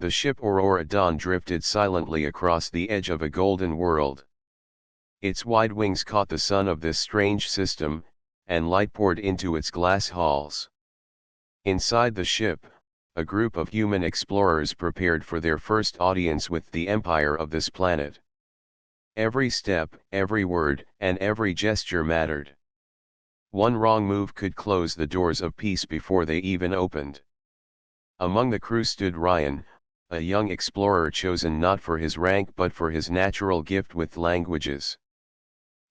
The ship Aurora Dawn drifted silently across the edge of a golden world. Its wide wings caught the sun of this strange system, and light poured into its glass halls. Inside the ship, a group of human explorers prepared for their first audience with the empire of this planet. Every step, every word, and every gesture mattered. One wrong move could close the doors of peace before they even opened. Among the crew stood Ryan, a young explorer chosen not for his rank but for his natural gift with languages.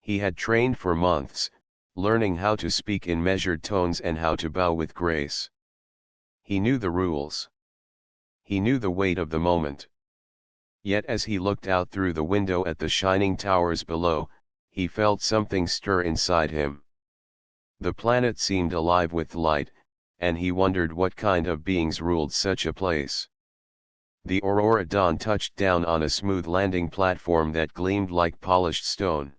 He had trained for months, learning how to speak in measured tones and how to bow with grace. He knew the rules. He knew the weight of the moment. Yet as he looked out through the window at the shining towers below, he felt something stir inside him. The planet seemed alive with light, and he wondered what kind of beings ruled such a place. The Aurora Dawn touched down on a smooth landing platform that gleamed like polished stone.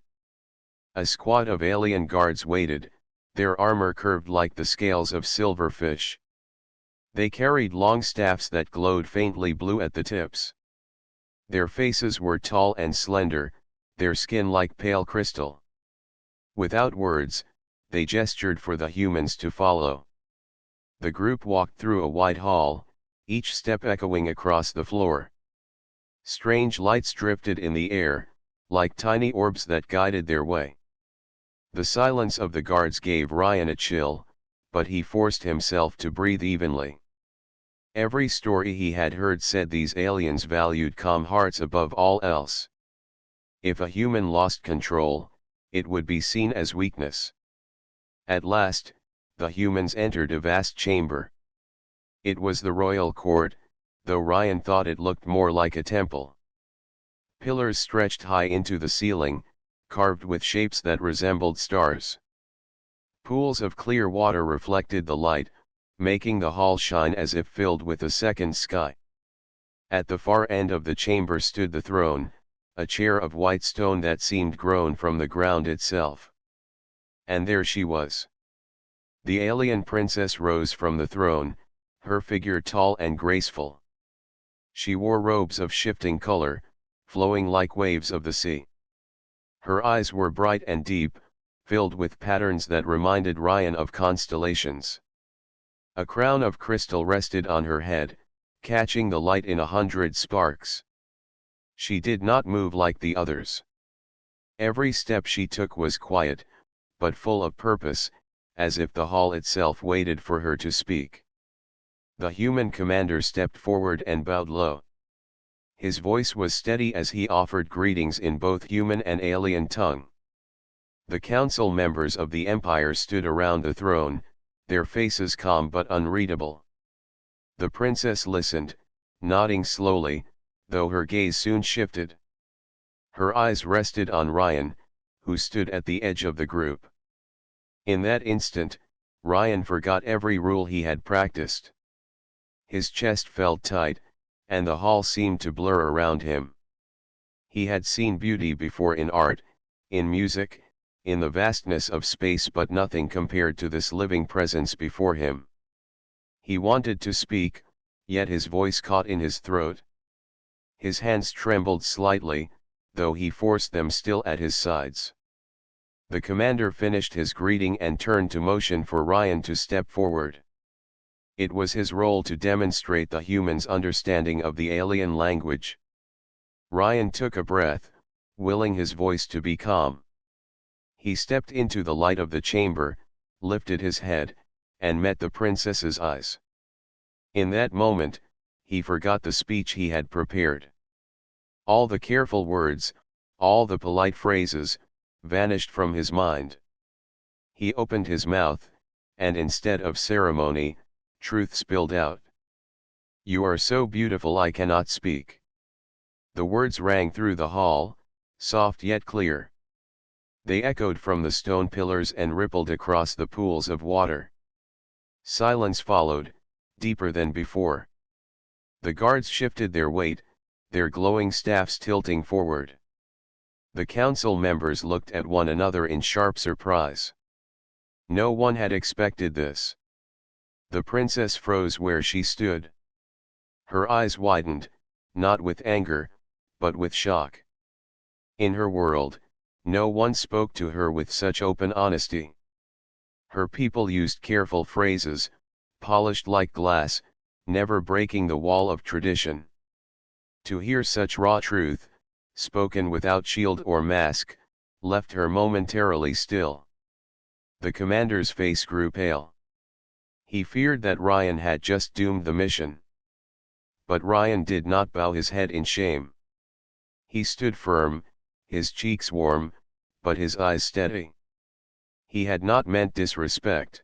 A squad of alien guards waited, their armor curved like the scales of silverfish. They carried long staffs that glowed faintly blue at the tips. Their faces were tall and slender, their skin like pale crystal. Without words, they gestured for the humans to follow. The group walked through a wide hall, each step echoing across the floor. Strange lights drifted in the air, like tiny orbs that guided their way. The silence of the guards gave Ryan a chill, but he forced himself to breathe evenly. Every story he had heard said these aliens valued calm hearts above all else. If a human lost control, it would be seen as weakness. At last, the humans entered a vast chamber. It was the royal court, though Ryan thought it looked more like a temple. Pillars stretched high into the ceiling, carved with shapes that resembled stars. Pools of clear water reflected the light, making the hall shine as if filled with a second sky. At the far end of the chamber stood the throne, a chair of white stone that seemed grown from the ground itself. And there she was. The alien princess rose from the throne, her figure tall and graceful. She wore robes of shifting color, flowing like waves of the sea. Her eyes were bright and deep, filled with patterns that reminded Ryan of constellations. A crown of crystal rested on her head, catching the light in 100 sparks. She did not move like the others. Every step she took was quiet, but full of purpose, as if the hall itself waited for her to speak. The human commander stepped forward and bowed low. His voice was steady as he offered greetings in both human and alien tongue. The council members of the empire stood around the throne, their faces calm but unreadable. The princess listened, nodding slowly, though her gaze soon shifted. Her eyes rested on Ryan, who stood at the edge of the group. In that instant, Ryan forgot every rule he had practiced. His chest felt tight, and the hall seemed to blur around him. He had seen beauty before in art, in music, in the vastness of space, but nothing compared to this living presence before him. He wanted to speak, yet his voice caught in his throat. His hands trembled slightly, though he forced them still at his sides. The commander finished his greeting and turned to motion for Ryan to step forward. It was his role to demonstrate the humans' understanding of the alien language. Ryan took a breath, willing his voice to be calm. He stepped into the light of the chamber, lifted his head, and met the princess's eyes. In that moment, he forgot the speech he had prepared. All the careful words, all the polite phrases, vanished from his mind. He opened his mouth, and instead of ceremony, truth spilled out. "You are so beautiful I cannot speak." The words rang through the hall, soft yet clear. They echoed from the stone pillars and rippled across the pools of water. Silence followed, deeper than before. The guards shifted their weight, their glowing staffs tilting forward. The council members looked at one another in sharp surprise. No one had expected this. The princess froze where she stood. Her eyes widened, not with anger, but with shock. In her world, no one spoke to her with such open honesty. Her people used careful phrases, polished like glass, never breaking the wall of tradition. To hear such raw truth, spoken without shield or mask, left her momentarily still. The commander's face grew pale. He feared that Ryan had just doomed the mission. But Ryan did not bow his head in shame. He stood firm, his cheeks warm, but his eyes steady. He had not meant disrespect.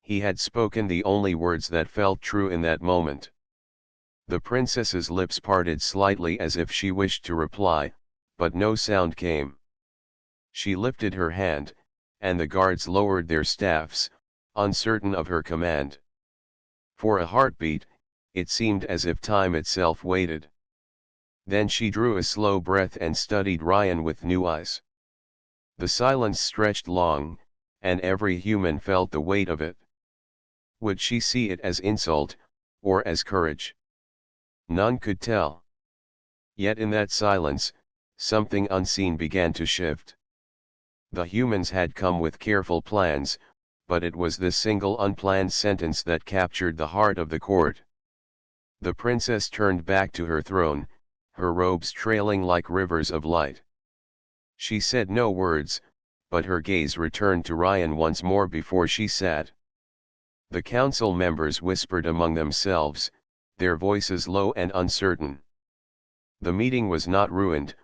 He had spoken the only words that felt true in that moment. The princess's lips parted slightly as if she wished to reply, but no sound came. She lifted her hand, and the guards lowered their staffs, uncertain of her command. For a heartbeat, it seemed as if time itself waited. Then she drew a slow breath and studied Ryan with new eyes. The silence stretched long, and every human felt the weight of it. Would she see it as insult, or as courage? None could tell. Yet in that silence, something unseen began to shift. The humans had come with careful plans, but it was this single unplanned sentence that captured the heart of the court. The princess turned back to her throne, her robes trailing like rivers of light. She said no words, but her gaze returned to Ryan once more before she sat. The council members whispered among themselves, their voices low and uncertain. The meeting was not ruined,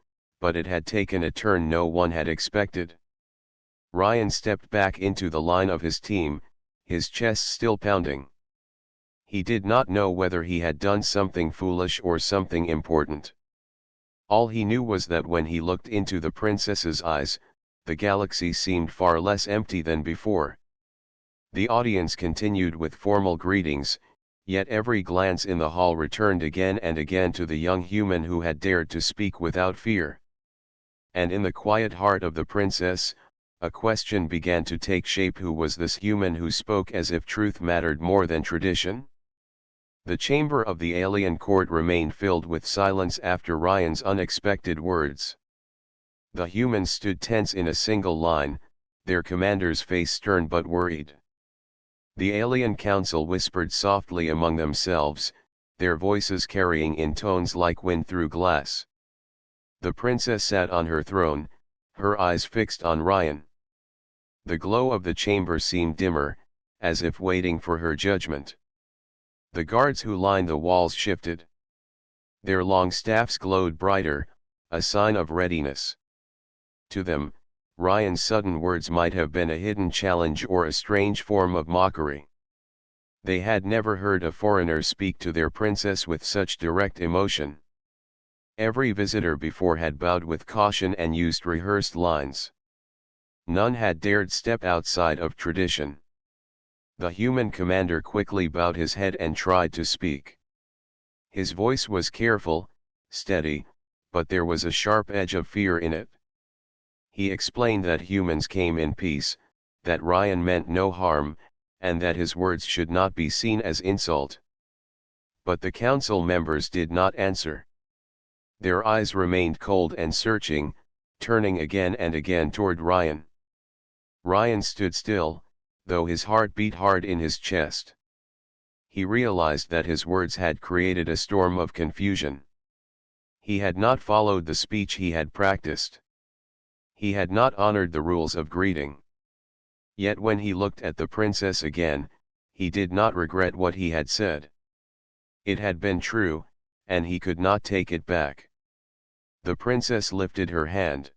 but it had taken a turn no one had expected. Ryan stepped back into the line of his team, his chest still pounding. He did not know whether he had done something foolish or something important. All he knew was that when he looked into the princess's eyes, the galaxy seemed far less empty than before. The audience continued with formal greetings, yet every glance in the hall returned again and again to the young human who had dared to speak without fear. And in the quiet heart of the princess, a question began to take shape: who was this human who spoke as if truth mattered more than tradition? The chamber of the alien court remained filled with silence after Ryan's unexpected words. The humans stood tense in a single line, their commander's face stern but worried. The alien council whispered softly among themselves, their voices carrying in tones like wind through glass. The princess sat on her throne, her eyes fixed on Ryan. The glow of the chamber seemed dimmer, as if waiting for her judgment. The guards who lined the walls shifted. Their long staffs glowed brighter, a sign of readiness. To them, Ryan's sudden words might have been a hidden challenge or a strange form of mockery. They had never heard a foreigner speak to their princess with such direct emotion. Every visitor before had bowed with caution and used rehearsed lines. None had dared step outside of tradition. The human commander quickly bowed his head and tried to speak. His voice was careful, steady, but there was a sharp edge of fear in it. He explained that humans came in peace, that Ryan meant no harm, and that his words should not be seen as insult. But the council members did not answer. Their eyes remained cold and searching, turning again and again toward Ryan. Ryan stood still, though his heart beat hard in his chest. He realized that his words had created a storm of confusion. He had not followed the speech he had practiced. He had not honored the rules of greeting. Yet when he looked at the princess again, he did not regret what he had said. It had been true, and he could not take it back. The princess lifted her hand.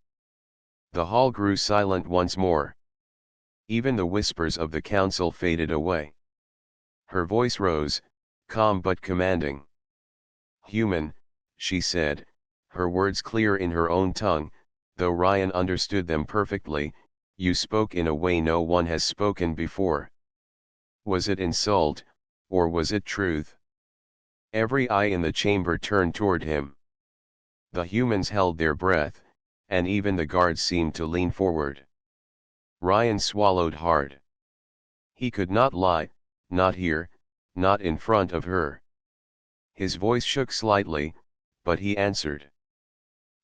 The hall grew silent once more. Even the whispers of the council faded away. Her voice rose, calm but commanding. "Human," she said, her words clear in her own tongue, though Ryan understood them perfectly, "you spoke in a way no one has spoken before. Was it insult, or was it truth?" Every eye in the chamber turned toward him. The humans held their breath, and even the guards seemed to lean forward. Ryan swallowed hard. He could not lie, not here, not in front of her. His voice shook slightly, but he answered.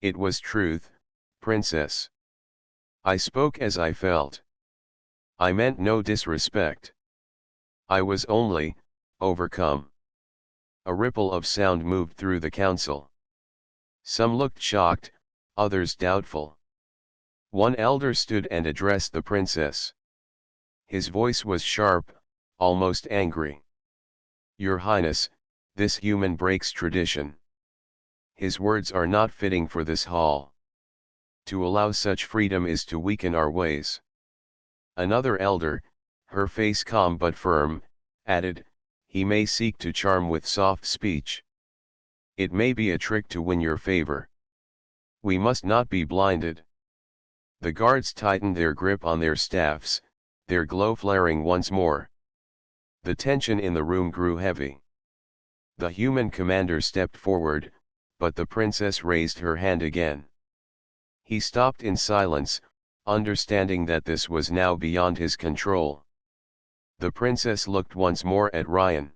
It was truth, princess. I spoke as I felt. I meant no disrespect. I was only overcome. A ripple of sound moved through the council. Some looked shocked, others doubtful. One elder stood and addressed the princess. His voice was sharp, almost angry. Your Highness, this human breaks tradition. His words are not fitting for this hall. To allow such freedom is to weaken our ways. Another elder, her face calm but firm, added, he may seek to charm with soft speech. It may be a trick to win your favor. We must not be blinded. The guards tightened their grip on their staffs, their glow flaring once more. The tension in the room grew heavy. The human commander stepped forward, but the princess raised her hand again. He stopped in silence, understanding that this was now beyond his control. The princess looked once more at Ryan.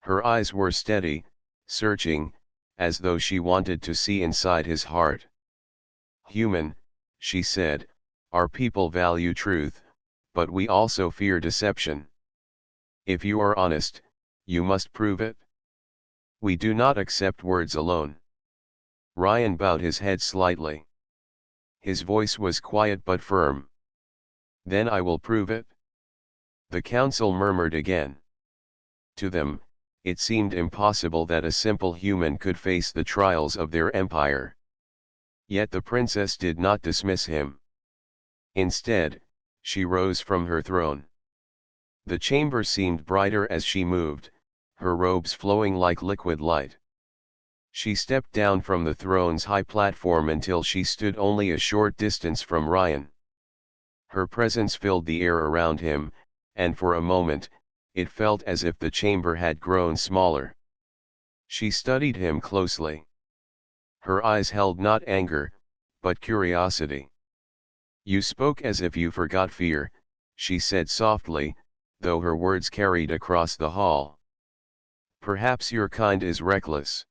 Her eyes were steady, searching, as though she wanted to see inside his heart. Human, she said, our people value truth, but we also fear deception. If you are honest, you must prove it. We do not accept words alone. Ryan bowed his head slightly. His voice was quiet but firm. Then I will prove it. The council murmured again. To them, it seemed impossible that a simple human could face the trials of their empire. Yet the princess did not dismiss him. Instead, she rose from her throne. The chamber seemed brighter as she moved, her robes flowing like liquid light. She stepped down from the throne's high platform until she stood only a short distance from Ryan. Her presence filled the air around him, and for a moment, it felt as if the chamber had grown smaller. She studied him closely. Her eyes held not anger, but curiosity. You spoke as if you forgot fear, she said softly, though her words carried across the hall. Perhaps your kind is reckless.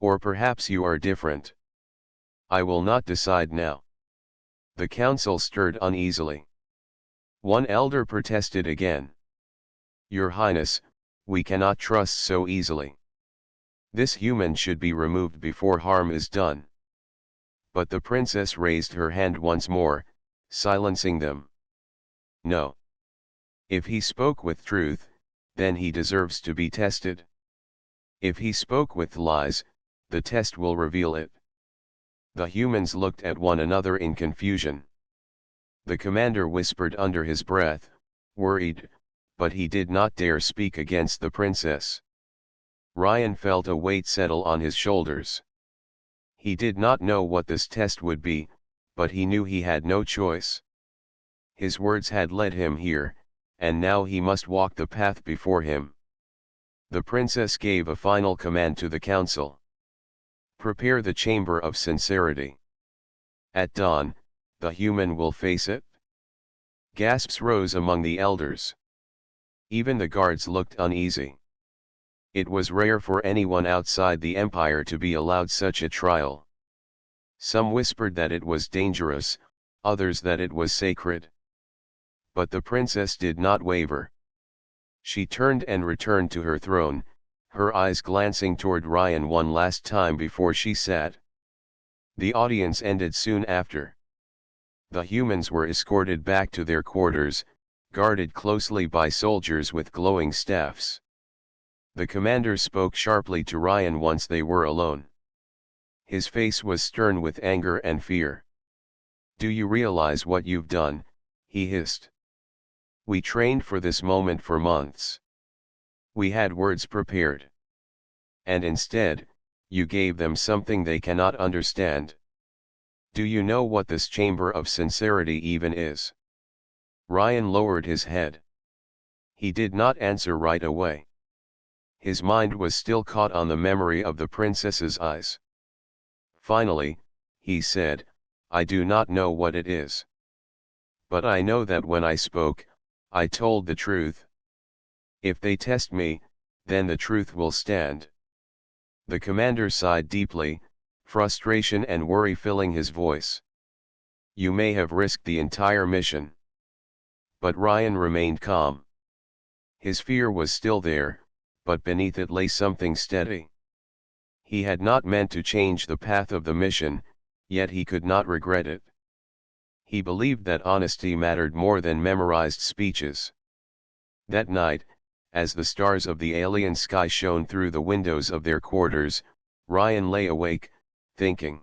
Or perhaps you are different. I will not decide now. The council stirred uneasily. One elder protested again. Your Highness, we cannot trust so easily. This human should be removed before harm is done. But the princess raised her hand once more, silencing them. No. If he spoke with truth, then he deserves to be tested. If he spoke with lies, the test will reveal it. The humans looked at one another in confusion. The commander whispered under his breath, worried, but he did not dare speak against the princess. Ryan felt a weight settle on his shoulders. He did not know what this test would be, but he knew he had no choice. His words had led him here, and now he must walk the path before him. The princess gave a final command to the council. Prepare the chamber of sincerity. At dawn, the human will face it. Gasps rose among the elders. Even the guards looked uneasy. It was rare for anyone outside the empire to be allowed such a trial. Some whispered that it was dangerous, others that it was sacred. But the princess did not waver. She turned and returned to her throne, her eyes glancing toward Ryan one last time before she sat. The audience ended soon after. The humans were escorted back to their quarters, guarded closely by soldiers with glowing staffs. The commander spoke sharply to Ryan once they were alone. His face was stern with anger and fear. Do you realize what you've done? He hissed. We trained for this moment for months. We had words prepared. And instead, you gave them something they cannot understand. Do you know what this chamber of sincerity even is? Ryan lowered his head. He did not answer right away. His mind was still caught on the memory of the princess's eyes. Finally, he said, I do not know what it is. But I know that when I spoke, I told the truth. If they test me, then the truth will stand. The commander sighed deeply, frustration and worry filling his voice. You may have risked the entire mission. But Ryan remained calm. His fear was still there, but beneath it lay something steady. He had not meant to change the path of the mission, yet he could not regret it. He believed that honesty mattered more than memorized speeches. That night, as the stars of the alien sky shone through the windows of their quarters, Ryan lay awake, thinking.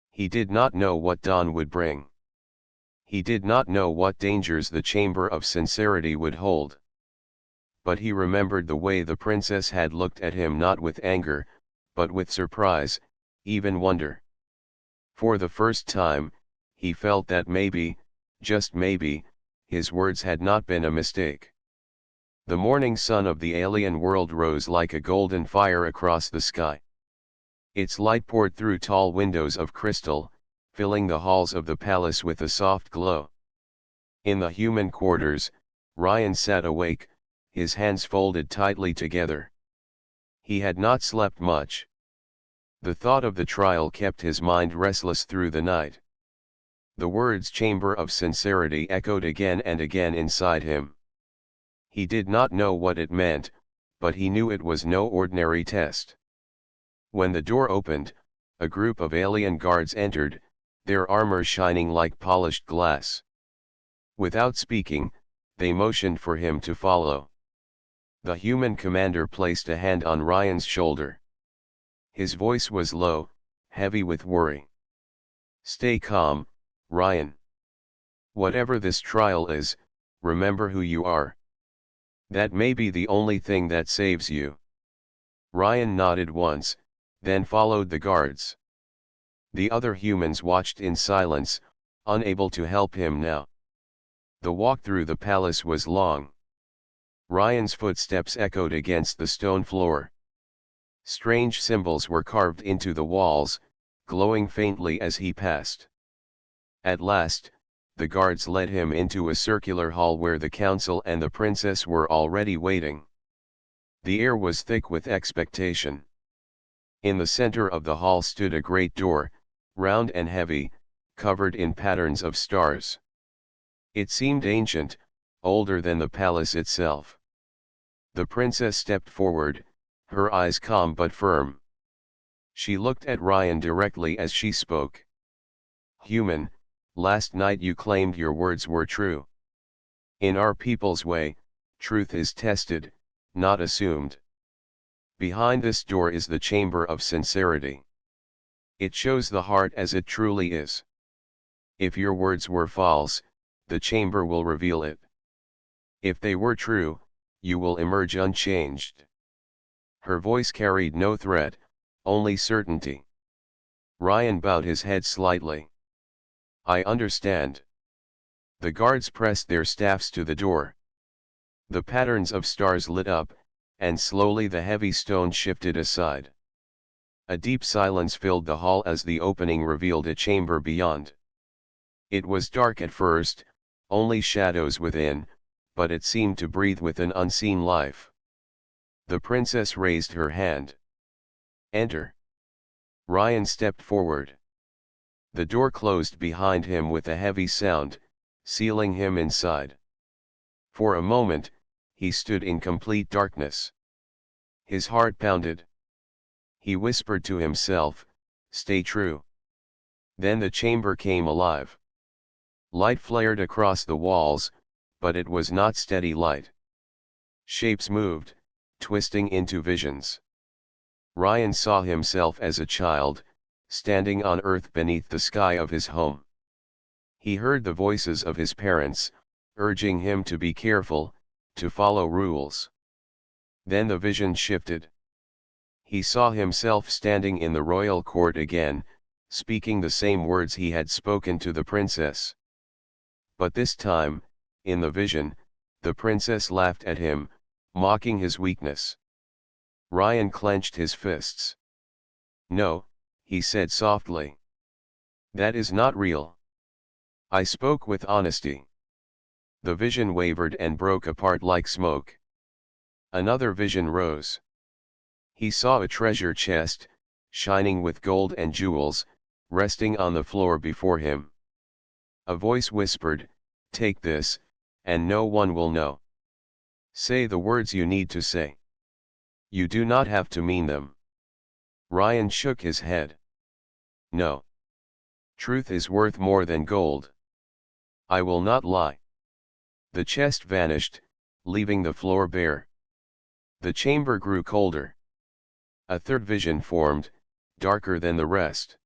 He did not know what dawn would bring. He did not know what dangers the chamber of sincerity would hold. But he remembered the way the princess had looked at him, not with anger, but with surprise, even wonder. For the first time, he felt that maybe, just maybe, his words had not been a mistake. The morning sun of the alien world rose like a golden fire across the sky. Its light poured through tall windows of crystal, filling the halls of the palace with a soft glow. In the human quarters, Ryan sat awake, his hands folded tightly together. He had not slept much. The thought of the trial kept his mind restless through the night. The words "chamber of sincerity" echoed again and again inside him. He did not know what it meant, but he knew it was no ordinary test. When the door opened, a group of alien guards entered, their armor shining like polished glass. Without speaking, they motioned for him to follow. The human commander placed a hand on Ryan's shoulder. His voice was low, heavy with worry. Stay calm, Ryan. Whatever this trial is, remember who you are. That may be the only thing that saves you. Ryan nodded once, then followed the guards. The other humans watched in silence, unable to help him now. The walk through the palace was long. Ryan's footsteps echoed against the stone floor. Strange symbols were carved into the walls, glowing faintly as he passed. At last, the guards led him into a circular hall where the council and the princess were already waiting. The air was thick with expectation. In the center of the hall stood a great door, round and heavy, covered in patterns of stars. It seemed ancient, older than the palace itself. The princess stepped forward, her eyes calm but firm. She looked at Ryan directly as she spoke. Human, last night you claimed your words were true. In our people's way, truth is tested, not assumed. Behind this door is the chamber of sincerity. It shows the heart as it truly is. If your words were false, the chamber will reveal it. If they were true, you will emerge unchanged. Her voice carried no threat, only certainty. Ryan bowed his head slightly. I understand. The guards pressed their staffs to the door. The patterns of stars lit up, and slowly the heavy stone shifted aside. A deep silence filled the hall as the opening revealed a chamber beyond. It was dark at first, only shadows within, but it seemed to breathe with an unseen life. The princess raised her hand. Enter. Ryan stepped forward. The door closed behind him with a heavy sound, sealing him inside. For a moment, he stood in complete darkness. His heart pounded. He whispered to himself, "Stay true." Then the chamber came alive. Light flared across the walls, but it was not steady light. Shapes moved, twisting into visions. Ryan saw himself as a child, standing on earth beneath the sky of his home. He heard the voices of his parents, urging him to be careful, to follow rules. Then the vision shifted. He saw himself standing in the royal court again, speaking the same words he had spoken to the princess. But this time, in the vision, the princess laughed at him, mocking his weakness. Ryan clenched his fists. No, he said softly. That is not real. I spoke with honesty. The vision wavered and broke apart like smoke. Another vision rose. He saw a treasure chest, shining with gold and jewels, resting on the floor before him. A voice whispered, "Take this, and no one will know. Say the words you need to say. You do not have to mean them." Ryan shook his head. "No. Truth is worth more than gold. I will not lie." The chest vanished, leaving the floor bare. The chamber grew colder. A third vision formed, darker than the rest.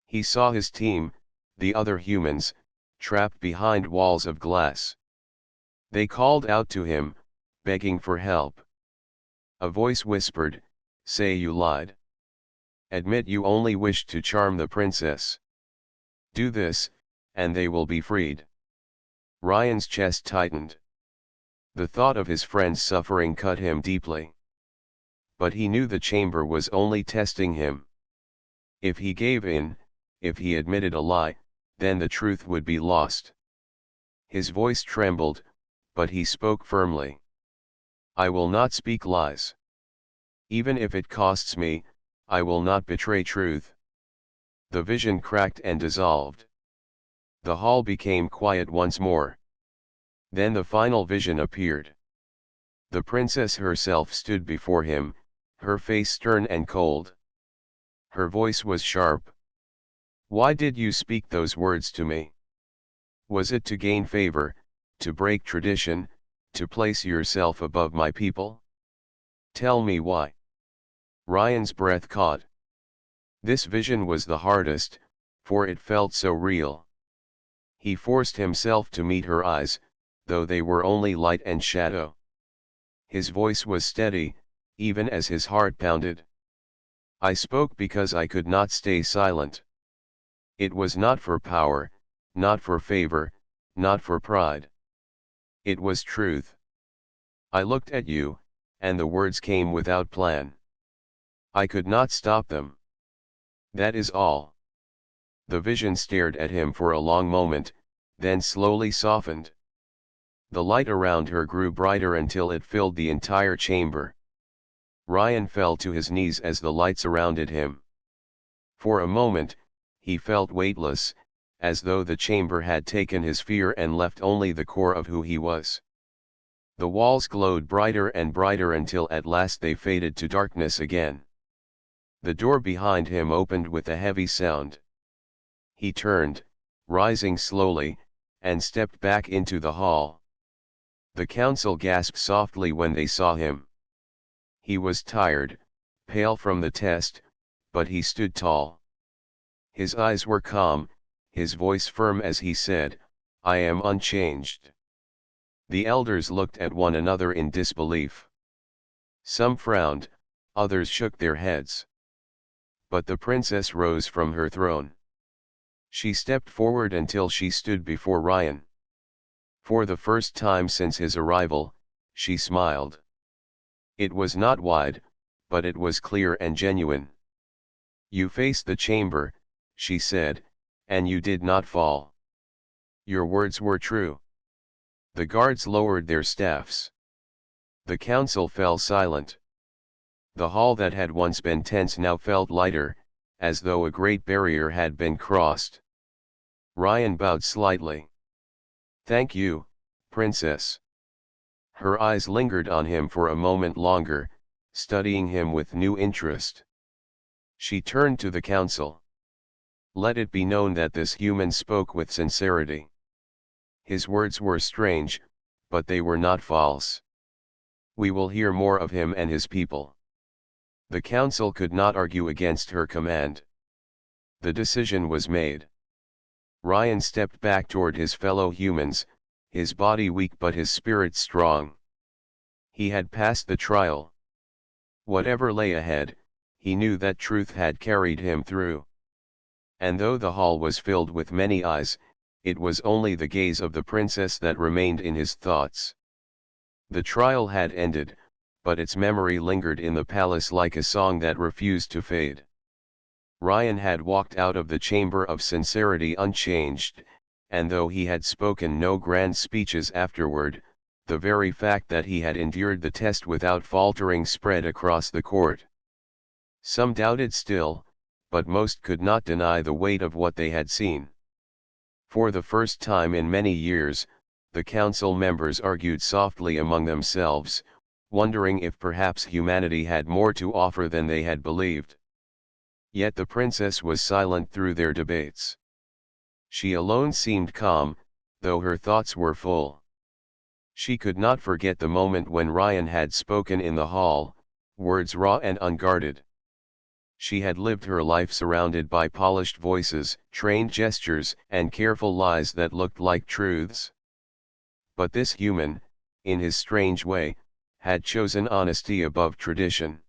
He saw his team, the other humans, trapped behind walls of glass. They called out to him, begging for help. A voice whispered, "Say you lied. Admit you only wished to charm the princess. Do this, and they will be freed." Ryan's chest tightened. The thought of his friend's suffering cut him deeply. But he knew the chamber was only testing him. If he gave in, if he admitted a lie, then the truth would be lost. His voice trembled, but he spoke firmly. "I will not speak lies. Even if it costs me, I will not betray truth." The vision cracked and dissolved. The hall became quiet once more. Then the final vision appeared. The princess herself stood before him, her face stern and cold. Her voice was sharp. "Why did you speak those words to me? Was it to gain favor, to break tradition, to place yourself above my people? Tell me why." Ryan's breath caught. This vision was the hardest, for it felt so real. He forced himself to meet her eyes, though they were only light and shadow. His voice was steady, even as his heart pounded. "I spoke because I could not stay silent. It was not for power, not for favor, not for pride. It was truth. I looked at you, and the words came without plan. I could not stop them. That is all." The vision stared at him for a long moment, then slowly softened. The light around her grew brighter until it filled the entire chamber. Ryan fell to his knees as the light surrounded him. For a moment, he felt weightless, as though the chamber had taken his fear and left only the core of who he was. The walls glowed brighter and brighter until at last they faded to darkness again. The door behind him opened with a heavy sound. He turned, rising slowly, and stepped back into the hall. The council gasped softly when they saw him. He was tired, pale from the test, but he stood tall. His eyes were calm, his voice firm as he said, "I am unchanged." The elders looked at one another in disbelief. Some frowned, others shook their heads. But the princess rose from her throne. She stepped forward until she stood before Ryan. For the first time since his arrival, she smiled. It was not wide, but it was clear and genuine. "You faced the chamber," she said, "and you did not fall. Your words were true." The guards lowered their staffs. The council fell silent. The hall that had once been tense now felt lighter, as though a great barrier had been crossed. Ryan bowed slightly. "Thank you, Princess." Her eyes lingered on him for a moment longer, studying him with new interest. She turned to the council. "Let it be known that this human spoke with sincerity. His words were strange, but they were not false. We will hear more of him and his people." The council could not argue against her command. The decision was made. Ryan stepped back toward his fellow humans, his body weak but his spirit strong. He had passed the trial. Whatever lay ahead, he knew that truth had carried him through. And though the hall was filled with many eyes, it was only the gaze of the princess that remained in his thoughts. The trial had ended, but its memory lingered in the palace like a song that refused to fade. Ryan had walked out of the chamber of sincerity unchanged, and though he had spoken no grand speeches afterward, the very fact that he had endured the test without faltering spread across the court. Some doubted still, but most could not deny the weight of what they had seen. For the first time in many years, the council members argued softly among themselves, wondering if perhaps humanity had more to offer than they had believed. Yet the princess was silent through their debates. She alone seemed calm, though her thoughts were full. She could not forget the moment when Ryan had spoken in the hall, words raw and unguarded. She had lived her life surrounded by polished voices, trained gestures, and careful lies that looked like truths. But this human, in his strange way, had chosen honesty above tradition.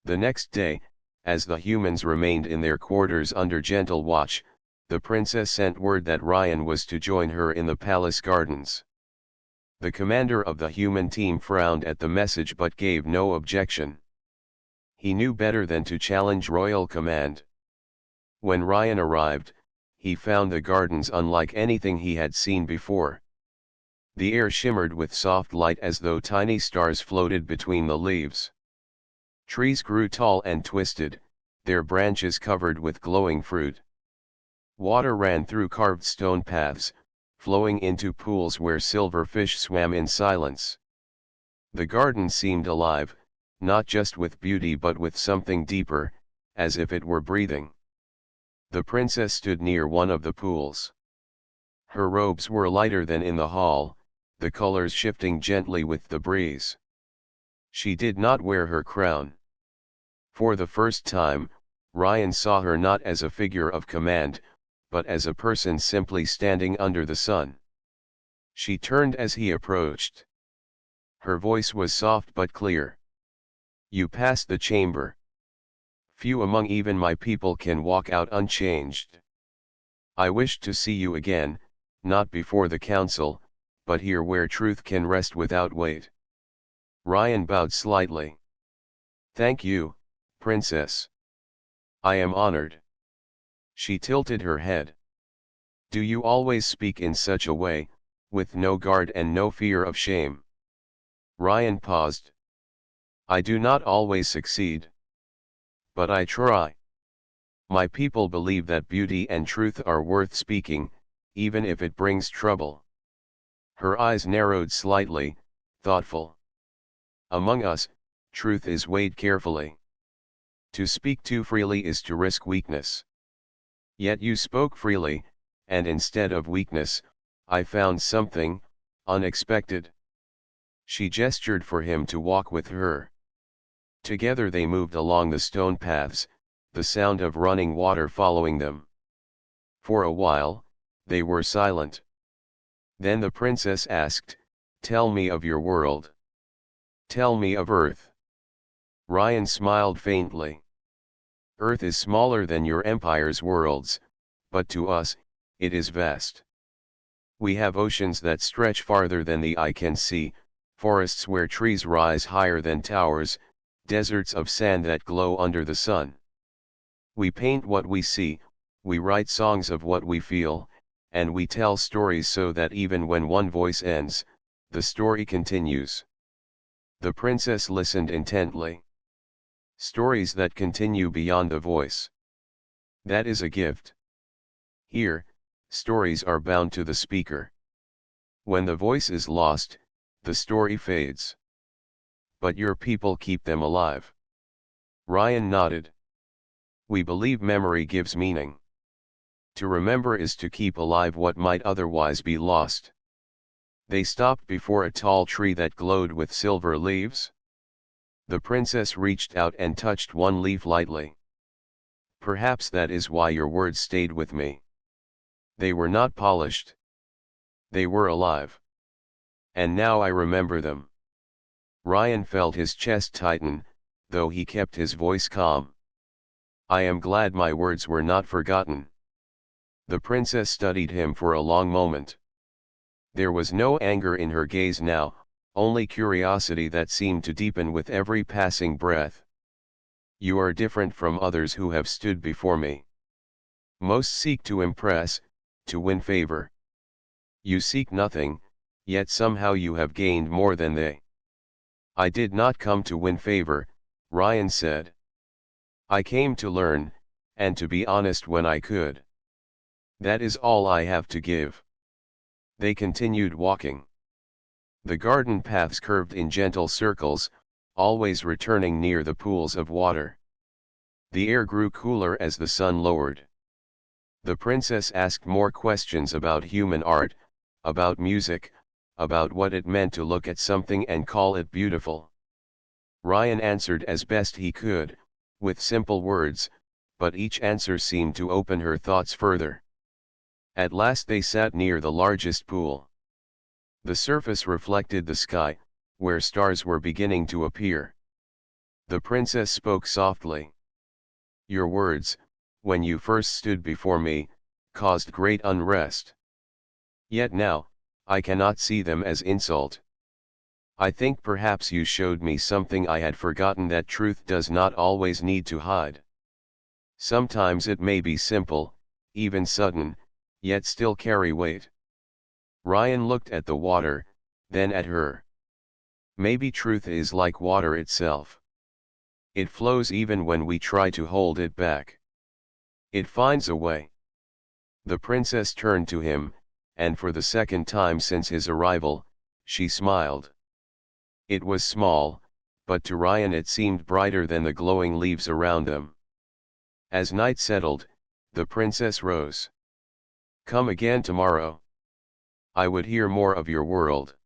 The next day, as the humans remained in their quarters under gentle watch, the princess sent word that Ryan was to join her in the palace gardens. The commander of the human team frowned at the message but gave no objection. He knew better than to challenge royal command. When Ryan arrived, he found the gardens unlike anything he had seen before. The air shimmered with soft light as though tiny stars floated between the leaves. Trees grew tall and twisted, their branches covered with glowing fruit. Water ran through carved stone paths, flowing into pools where silver fish swam in silence. The garden seemed alive, not just with beauty but with something deeper, as if it were breathing. The princess stood near one of the pools. Her robes were lighter than in the hall, the colors shifting gently with the breeze. She did not wear her crown. For the first time, Ryan saw her not as a figure of command, but as a person simply standing under the sun. She turned as he approached. Her voice was soft but clear. "You pass the chamber. Few among even my people can walk out unchanged. I wish to see you again, not before the council, but here where truth can rest without weight." Ryan bowed slightly. "Thank you, princess. I am honored." She tilted her head. "Do you always speak in such a way, with no guard and no fear of shame?" Ryan paused. "I do not always succeed. But I try. My people believe that beauty and truth are worth speaking, even if it brings trouble." Her eyes narrowed slightly, thoughtful. "Among us, truth is weighed carefully. To speak too freely is to risk weakness. Yet you spoke freely, and instead of weakness, I found something unexpected." She gestured for him to walk with her. Together they moved along the stone paths, the sound of running water following them. For a while, they were silent. Then the princess asked, "Tell me of your world. Tell me of Earth." Ryan smiled faintly. "Earth is smaller than your empire's worlds, but to us, it is vast. We have oceans that stretch farther than the eye can see, forests where trees rise higher than towers, deserts of sand that glow under the sun. We paint what we see, we write songs of what we feel, and we tell stories so that even when one voice ends, the story continues." The princess listened intently. Stories that continue beyond the voice. That is a gift. Here, stories are bound to the speaker. When the voice is lost, the story fades. But your people keep them alive. Ryan nodded. "We believe memory gives meaning. To remember is to keep alive what might otherwise be lost." They stopped before a tall tree that glowed with silver leaves. The princess reached out and touched one leaf lightly. "Perhaps that is why your words stayed with me. They were not polished. They were alive. And now I remember them." Ryan felt his chest tighten, though he kept his voice calm. "I am glad my words were not forgotten." The princess studied him for a long moment. There was no anger in her gaze now, only curiosity that seemed to deepen with every passing breath. "You are different from others who have stood before me. Most seek to impress, to win favor. You seek nothing, yet somehow you have gained more than they. I did not come to win favor, Ryan said. I came to learn, and to be honest when I could. That is all I have to give. They continued walking. The garden paths curved in gentle circles, always returning near the pools of water. The air grew cooler as the sun lowered. The princess asked more questions about human art, about music, about what it meant to look at something and call it beautiful. Ryan answered as best he could, with simple words, but each answer seemed to open her thoughts further. At last they sat near the largest pool. The surface reflected the sky, where stars were beginning to appear. The princess spoke softly. Your words, when you first stood before me, caused great unrest. Yet now, I cannot see them as insult. I think perhaps you showed me something I had forgotten, that truth does not always need to hide. Sometimes it may be simple, even sudden, yet still carry weight. Ryan looked at the water, then at her. Maybe truth is like water itself. It flows even when we try to hold it back. It finds a way. The princess turned to him, and for the second time since his arrival, she smiled. It was small, but to Ryan it seemed brighter than the glowing leaves around them. As night settled, the princess rose. Come again tomorrow. I would hear more of your world.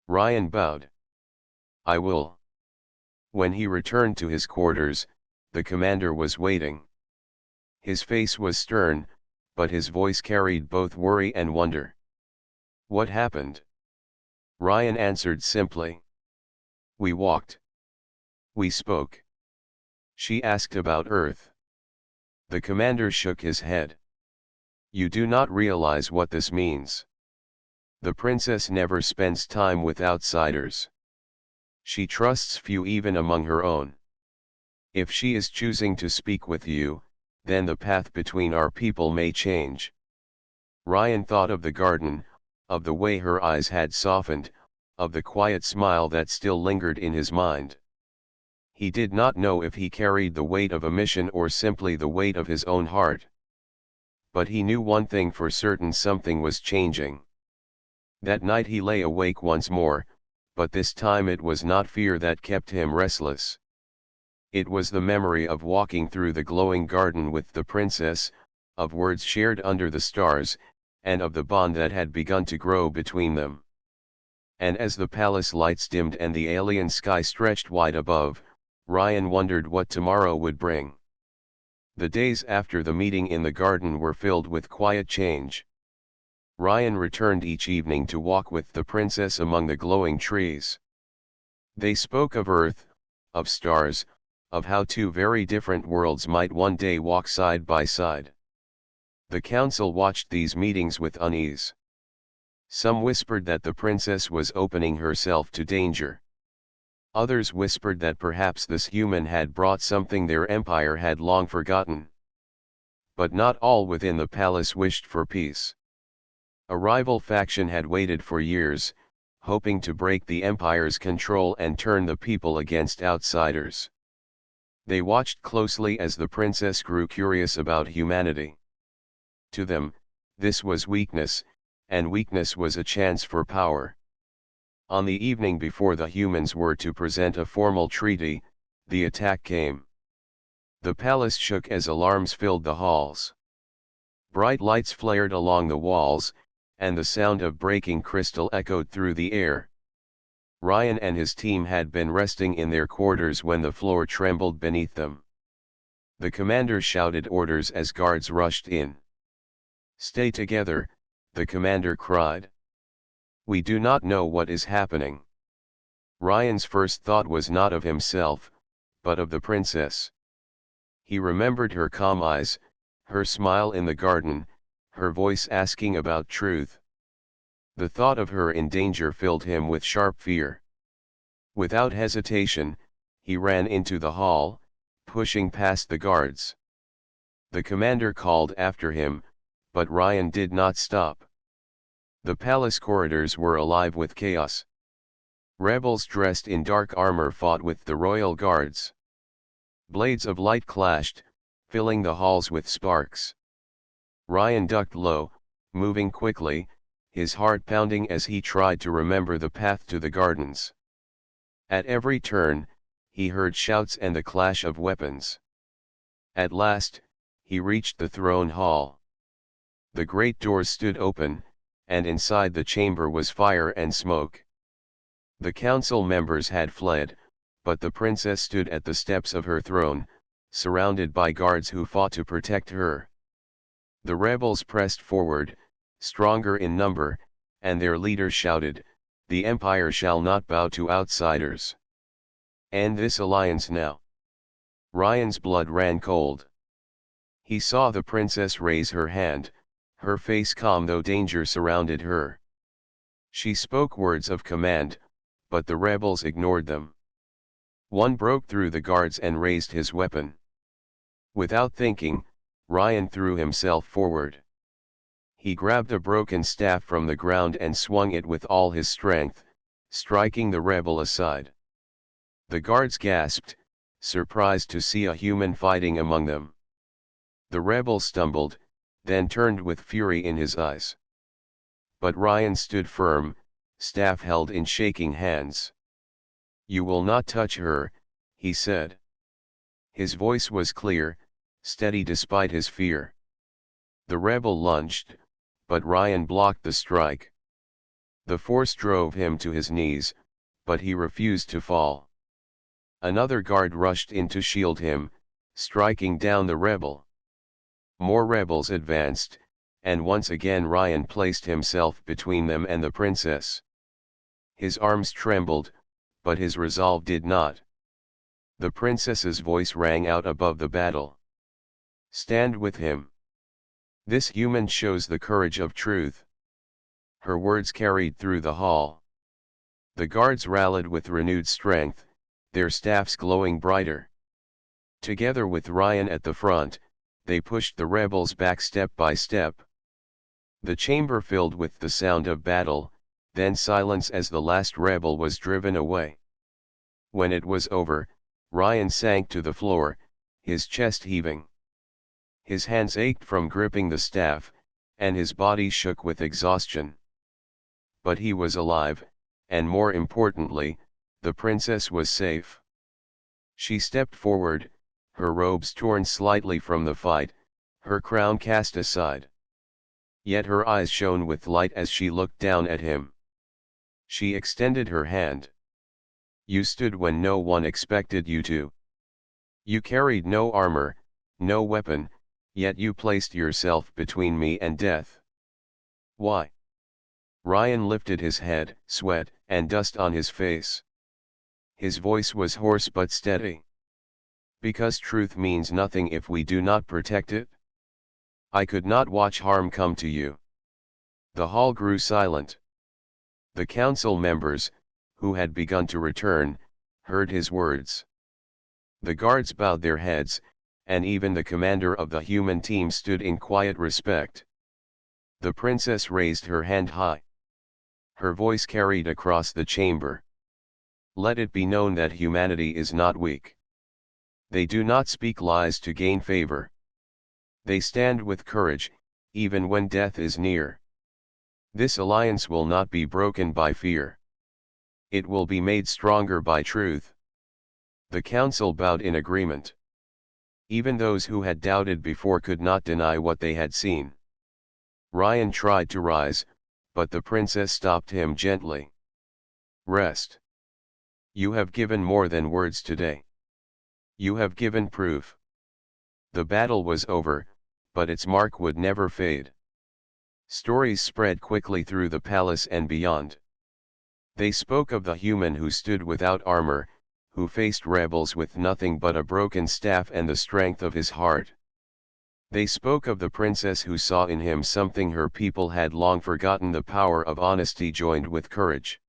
Ryan bowed. I will. When he returned to his quarters, the commander was waiting. His face was stern, but his voice carried both worry and wonder. What happened? Ryan answered simply. We walked. We spoke. She asked about Earth. The commander shook his head. You do not realize what this means. The princess never spends time with outsiders. She trusts few even among her own. If she is choosing to speak with you, then the path between our people may change. Ryan thought of the garden, of the way her eyes had softened, of the quiet smile that still lingered in his mind. He did not know if he carried the weight of a mission or simply the weight of his own heart. But he knew one thing for certain: something was changing. That night he lay awake once more, but this time it was not fear that kept him restless. It was the memory of walking through the glowing garden with the princess, of words shared under the stars, and of the bond that had begun to grow between them. And as the palace lights dimmed and the alien sky stretched wide above, Ryan wondered what tomorrow would bring. The days after the meeting in the garden were filled with quiet change. Ryan returned each evening to walk with the princess among the glowing trees. They spoke of Earth, of stars, of how two very different worlds might one day walk side by side. The council watched these meetings with unease. Some whispered that the princess was opening herself to danger. Others whispered that perhaps this human had brought something their empire had long forgotten. But not all within the palace wished for peace. A rival faction had waited for years, hoping to break the empire's control and turn the people against outsiders. They watched closely as the princess grew curious about humanity. To them, this was weakness, and weakness was a chance for power. On the evening before the humans were to present a formal treaty, the attack came. The palace shook as alarms filled the halls. Bright lights flared along the walls, and the sound of breaking crystal echoed through the air. Ryan and his team had been resting in their quarters when the floor trembled beneath them. The commander shouted orders as guards rushed in. Stay together, the commander cried. We do not know what is happening. Ryan's first thought was not of himself, but of the princess. He remembered her calm eyes, her smile in the garden, her voice asking about truth. The thought of her in danger filled him with sharp fear. Without hesitation, he ran into the hall, pushing past the guards. The commander called after him, but Ryan did not stop. The palace corridors were alive with chaos. Rebels dressed in dark armor fought with the royal guards. Blades of light clashed, filling the halls with sparks. Ryan ducked low, moving quickly, his heart pounding as he tried to remember the path to the gardens. At every turn, he heard shouts and the clash of weapons. At last, he reached the throne hall. The great doors stood open, and inside the chamber was fire and smoke. The council members had fled, but the princess stood at the steps of her throne, surrounded by guards who fought to protect her. The rebels pressed forward, stronger in number, and their leader shouted, "The empire shall not bow to outsiders. End this alliance now." Ryan's blood ran cold. He saw the princess raise her hand, her face calm though danger surrounded her. She spoke words of command, but the rebels ignored them. One broke through the guards and raised his weapon. Without thinking, Ryan threw himself forward. He grabbed a broken staff from the ground and swung it with all his strength, striking the rebel aside. The guards gasped, surprised to see a human fighting among them. The rebel stumbled, then turned with fury in his eyes. But Ryan stood firm, staff held in shaking hands. "You will not touch her," he said. His voice was clear, steady despite his fear. The rebel lunged, but Ryan blocked the strike. The force drove him to his knees, but he refused to fall. Another guard rushed in to shield him, striking down the rebel. More rebels advanced, and once again Ryan placed himself between them and the princess. His arms trembled, but his resolve did not. The princess's voice rang out above the battle. "Stand with him. This human shows the courage of truth." Her words carried through the hall. The guards rallied with renewed strength, their staffs glowing brighter. Together with Ryan at the front, they pushed the rebels back step by step. The chamber filled with the sound of battle, then silence as the last rebel was driven away. When it was over, Ryan sank to the floor, his chest heaving. His hands ached from gripping the staff, and his body shook with exhaustion. But he was alive, and more importantly, the princess was safe. She stepped forward, her robes torn slightly from the fight, her crown cast aside. Yet her eyes shone with light as she looked down at him. She extended her hand. "You stood when no one expected you to. You carried no armor, no weapon, yet you placed yourself between me and death. Why?" Ryan lifted his head, sweat and dust on his face. His voice was hoarse but steady. "Because truth means nothing if we do not protect it. I could not watch harm come to you." The hall grew silent. The council members, who had begun to return, heard his words. The guards bowed their heads, and even the commander of the human team stood in quiet respect. The princess raised her hand high. Her voice carried across the chamber. "Let it be known that humanity is not weak. They do not speak lies to gain favor. They stand with courage, even when death is near. This alliance will not be broken by fear. It will be made stronger by truth." The council bowed in agreement. Even those who had doubted before could not deny what they had seen. Ryan tried to rise, but the princess stopped him gently. "Rest. You have given more than words today. You have given proof." The battle was over, but its mark would never fade. Stories spread quickly through the palace and beyond. They spoke of the human who stood without armor, who faced rebels with nothing but a broken staff and the strength of his heart. They spoke of the princess who saw in him something her people had long forgotten: the power of honesty joined with courage.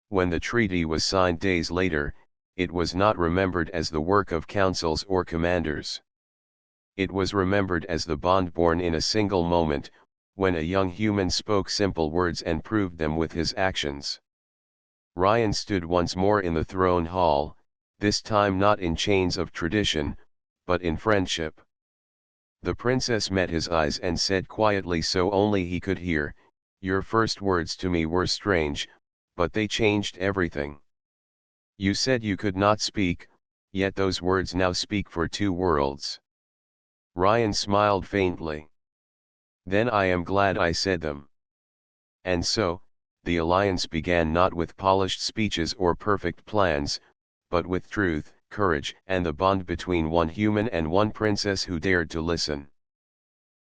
When the treaty was signed days later, it was not remembered as the work of councils or commanders. It was remembered as the bond born in a single moment, when a young human spoke simple words and proved them with his actions. Ryan stood once more in the throne hall, this time not in chains of tradition, but in friendship. The princess met his eyes and said quietly so only he could hear, "Your first words to me were strange, but they changed everything. You said you could not speak, yet those words now speak for two worlds." Ryan smiled faintly. "Then I am glad I said them." And so, the alliance began not with polished speeches or perfect plans, but with truth, courage and the bond between one human and one princess who dared to listen.